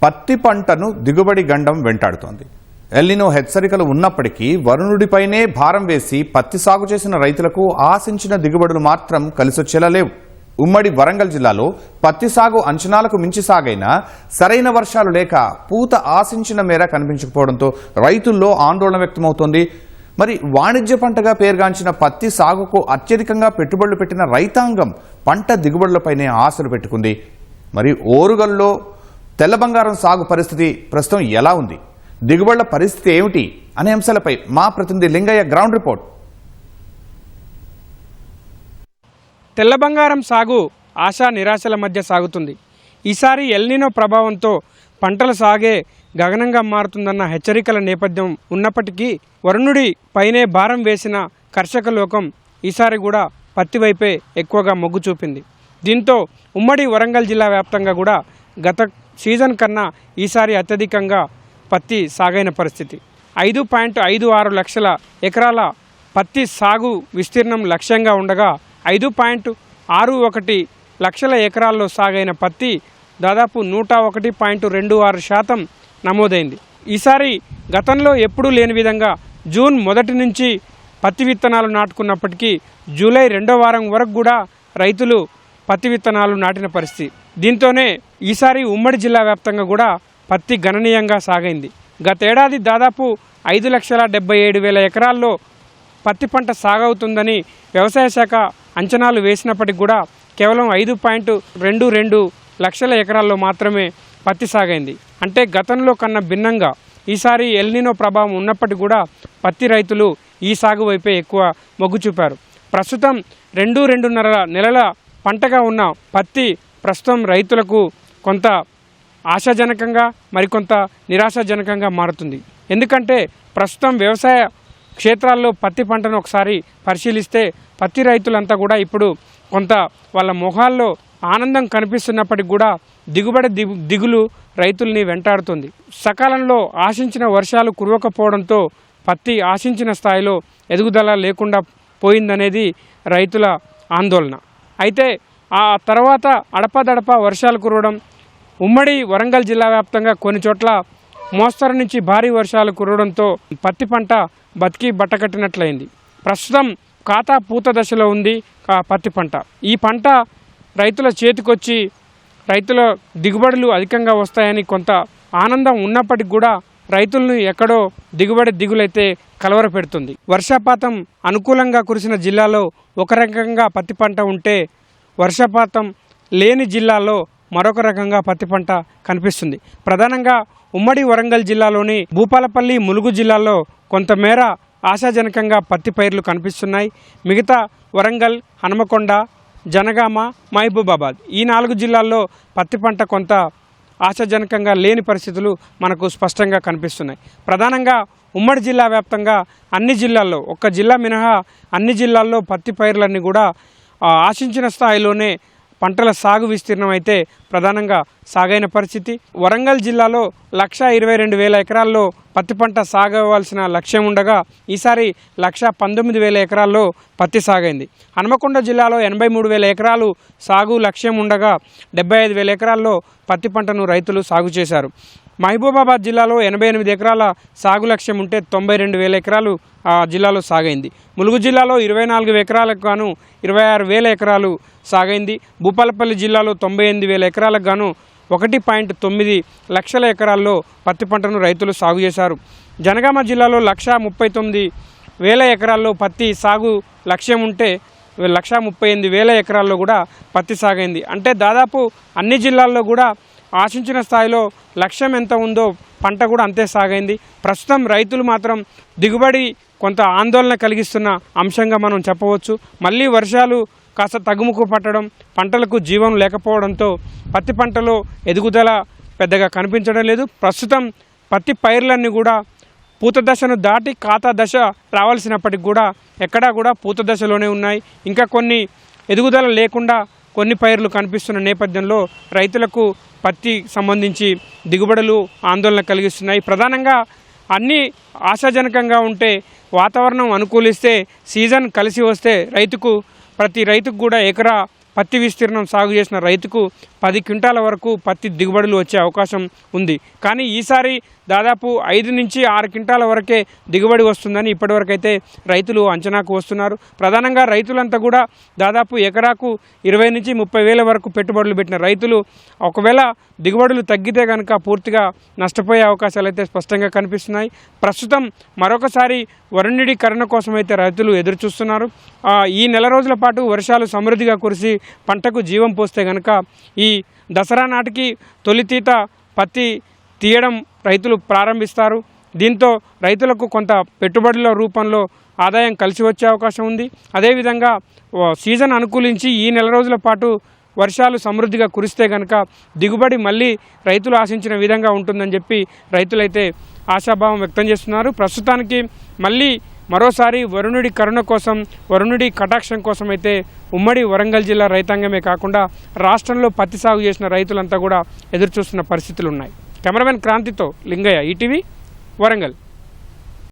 పత్తి పంటను దిగుబడి గండం వెంటాడుతోంది. ఎల్నినో హెచ్చరికలు ఉన్నప్పటికీ వరుణుడిపైనే భారం వేసి పత్తి సాగు చేసిన రైతులకు ఆశించిన దిగుబడులు మాత్రం కలిసొచ్చేలా లేవు. ఉమ్మడి వరంగల్ జిల్లాలో పత్తి సాగు అంచనాలకు మించి సాగైనా సరైన వర్షాలు లేక పూత ఆశించిన మేర కనిపించకపోవడంతో రైతుల్లో ఆందోళన వ్యక్తమవుతోంది. మరి వాణిజ్య పంటగా పేరుగాంచిన పత్తి సాగుకు అత్యధికంగా పెట్టుబడులు పెట్టిన రైతాంగం పంట దిగుబడులపైనే ఆశలు పెట్టుకుంది. మరి ఓరుగల్లో తెల్ల బంగారం సాగు పరిస్థితి ప్రస్తుతం ఎలా ఉంది, దిగుబడుల పరిస్థితి ఏమిటి అనే అంశాలపై మా ప్రతినిధి లింగయ్య గ్రౌండ్ రిపోర్ట్. తెల్ల బంగారం సాగు ఆశా నిరాశల మధ్య సాగుతుంది. ఈసారి ఎల్నినో ప్రభావంతో పంటల సాగే గగనంగా మారుతుందన్న హెచ్చరికల నేపథ్యం ఉన్నప్పటికీ వరుణుడి పైనే భారం వేసిన కర్షక లోకం ఈసారి కూడా పత్తి వైపే ఎక్కువగా మొగ్గు చూపింది. దీంతో ఉమ్మడి వరంగల్ జిల్లా వ్యాప్తంగా కూడా గత సీజన్ కన్నా ఈసారి అత్యధికంగా పత్తి సాగైన పరిస్థితి. 5.56 లక్షల ఎకరాల పత్తి సాగు విస్తీర్ణం లక్ష్యంగా ఉండగా 5.61 లక్షల ఎకరాల్లో సాగైన పత్తి దాదాపు 101.26% నమోదైంది. ఈసారి గతంలో ఎప్పుడూ లేని విధంగా జూన్ మొదటి నుంచి పత్తి విత్తనాలు నాటుకున్నప్పటికీ జూలై 2వ వారం వరకు కూడా రైతులు పత్తి విత్తనాలు నాటిన పరిస్థితి. దీంతోనే ఈసారి ఉమ్మడి జిల్లా వ్యాప్తంగా కూడా పత్తి గణనీయంగా సాగైంది. గతేడాది దాదాపు 5,77,000 ఎకరాల్లో పత్తి పంట సాగవుతుందని వ్యవసాయ శాఖ అంచనాలు వేసినప్పటికి కూడా కేవలం 5.22 లక్షల ఎకరాల్లో మాత్రమే పత్తి సాగైంది. అంటే గతంలో కన్నా భిన్నంగా ఈసారి ఎల్నినో ప్రభావం ఉన్నప్పటికీ కూడా పత్తి రైతులు ఈ సాగు వైపే ఎక్కువ మొగ్గు చూపారు. ప్రస్తుతం 2-2.5 నెలల పంటగా ఉన్న పత్తి ప్రస్తుతం రైతులకు కొంత ఆశాజనకంగా మరికొంత నిరాశాజనకంగా మారుతుంది. ఎందుకంటే ప్రస్తుతం వ్యవసాయ క్షేత్రాల్లో పత్తి పంటను ఒకసారి పరిశీలిస్తే పత్తి రైతులంతా కూడా ఇప్పుడు కొంత వాళ్ళ మొహాల్లో ఆనందం కనిపిస్తున్నప్పటికి కూడా దిగులు రైతుల్ని వెంటాడుతుంది. సకాలంలో ఆశించిన వర్షాలు కురవకపోవడంతో పత్తి ఆశించిన స్థాయిలో ఎదుగుదల లేకుండా పోయిందనేది రైతుల ఆందోళన. అయితే ఆ తర్వాత అడపాదడపా వర్షాలు కురవడం, ఉమ్మడి వరంగల్ జిల్లా వ్యాప్తంగా కొన్ని చోట్ల మోస్తరు నుంచి భారీ వర్షాలు కురవడంతో పత్తి పంట బతికి బట్టకట్టినట్లయింది. ప్రస్తుతం ఖాతా పూత దశలో ఉంది పత్తి పంట. ఈ పంట రైతుల చేతికొచ్చి రైతుల దిగుబడులు అధికంగా వస్తాయని కొంత ఆనందం ఉన్నప్పటికీ కూడా రైతులను ఎక్కడో దిగులైతే కలవరపెడుతుంది. వర్షపాతం అనుకూలంగా కురిసిన జిల్లాలో ఒక రకంగా పత్తి పంట ఉంటే వర్షపాతం లేని జిల్లాలో మరొక రకంగా పత్తి పంట కనిపిస్తుంది. ప్రధానంగా ఉమ్మడి వరంగల్ జిల్లాలోని భూపాలపల్లి, ములుగు జిల్లాల్లో కొంతమేర ఆశాజనకంగా పత్తి పైర్లు కనిపిస్తున్నాయి. మిగతా వరంగల్, హనుమకొండ, జనగామ, మహబూబాబాద్ ఈ 4 జిల్లాల్లో పత్తి పంట కొంత ఆశాజనకంగా లేని పరిస్థితులు మనకు స్పష్టంగా కనిపిస్తున్నాయి. ప్రధానంగా ఉమ్మడి జిల్లా వ్యాప్తంగా అన్ని జిల్లాల్లో, ఒక్క జిల్లా మినహా అన్ని జిల్లాల్లో పత్తి పైర్లన్నీ కూడా ఆశించిన స్థాయిలోనే పంటల సాగు విస్తీర్ణం అయితే ప్రధానంగా సాగైన పరిస్థితి. వరంగల్ జిల్లాలో 122,000 ఎకరాల్లో పత్తి పంట సాగవలసిన లక్ష్యం ఉండగా ఈసారి 119,000 ఎకరాల్లో పత్తి సాగైంది. హనుమకొండ జిల్లాలో 83,000 ఎకరాలు సాగు లక్ష్యం ఉండగా 75,000 ఎకరాల్లో పత్తి పంటను రైతులు సాగు చేశారు. మహబూబాబాద్ జిల్లాలో 88 ఎకరాల సాగు లక్ష్యం ఉంటే 92,000 ఎకరాలు ఆ జిల్లాలో సాగైంది. ములుగు జిల్లాలో 24 ఎకరాలకు గాను 26,000 ఎకరాలు సాగైంది. భూపాలపల్లి జిల్లాలో 98,000 ఎకరాలకు గాను 1.9 లక్షల ఎకరాల్లో పత్తి పంటను రైతులు సాగు చేశారు. జనగామ జిల్లాలో 139,000 ఎకరాల్లో పత్తి సాగు లక్ష్యం ఉంటే 138,000 ఎకరాల్లో కూడా పత్తి సాగైంది. అంటే దాదాపు అన్ని జిల్లాల్లో కూడా ఆశించిన స్థాయిలో లక్ష్యం ఎంత ఉందో పంట కూడా అంతే సాగైంది. ప్రస్తుతం రైతులు మాత్రం దిగుబడి కొంత ఆందోళన కలిగిస్తున్న అంశంగా మనం చెప్పవచ్చు. మళ్ళీ వర్షాలు కాస్త తగ్గుముఖం పట్టడం, పంటలకు జీవం లేకపోవడంతో పత్తి పంటలో ఎదుగుదల పెద్దగా కనిపించడం లేదు. ప్రస్తుతం పత్తి పైర్లన్నీ కూడా పూత దశను దాటి ఖాతా దశ రావాల్సినప్పటికి కూడా ఎక్కడా కూడా పూత దశలోనే ఉన్నాయి. ఇంకా కొన్ని ఎదుగుదల లేకుండా కొన్ని పైర్లు కనిపిస్తున్న నేపథ్యంలో రైతులకు పత్తి సంబంధించి దిగుబడులు ఆందోళన కలిగిస్తున్నాయి. ప్రధానంగా అన్నీ ఆశాజనకంగా ఉంటే, వాతావరణం అనుకూలిస్తే, సీజన్ కలిసి వస్తే ప్రతి రైతుకు కూడా ఎకరా పత్తి విస్తీర్ణం సాగు చేసిన రైతుకు 10 క్వింటాల వరకు పత్తి దిగుబడులు వచ్చే అవకాశం ఉంది. కానీ ఈసారి దాదాపు 5 నుంచి 6 క్వింటాల వరకే దిగుబడి వస్తుందని ఇప్పటివరకైతే రైతులు అంచనాకు వస్తున్నారు. ప్రధానంగా రైతులంతా కూడా దాదాపు ఎకరాకు 20 నుంచి 30 వేల వరకు పెట్టుబడులు పెట్టిన రైతులు ఒకవేళ దిగుబడులు తగ్గితే కనుక పూర్తిగా నష్టపోయే అవకాశాలు అయితే స్పష్టంగా కనిపిస్తున్నాయి. ప్రస్తుతం మరొకసారి వరుణుడీకరణ కోసం అయితే రైతులు ఎదురు చూస్తున్నారు. ఈ నెల రోజుల పాటు వర్షాలు సమృద్ధిగా కురిసి పంటకు జీవం పోస్తే కనుక ఈ దసరా నాటికి తొలితీత పత్తి తీయడం రైతులు ప్రారంభిస్తారు. దీంతో రైతులకు కొంత పెట్టుబడుల రూపంలో ఆదాయం కలిసి వచ్చే అవకాశం ఉంది. అదేవిధంగా సీజన్ అనుకూలించి ఈ నెల రోజుల పాటు వర్షాలు సమృద్ధిగా కురిస్తే కనుక దిగుబడి మళ్ళీ రైతులు ఆశించిన విధంగా ఉంటుందని చెప్పి రైతులైతే ఆశాభావం వ్యక్తం చేస్తున్నారు. ప్రస్తుతానికి మళ్ళీ మరోసారి వరుణుడి కరుణ కోసం, వరుణుడి కటాక్షం కోసం అయితే ఉమ్మడి వరంగల్ జిల్లా రైతాంగమే కాకుండా రాష్ట్రంలో పత్తి సాగు చేసిన రైతులంతా కూడా ఎదురుచూస్తున్న పరిస్థితులు ఉన్నాయి. కెమెరామెన్ క్రాంతితో లింగయ్య, ఈటీవీ, వరంగల్.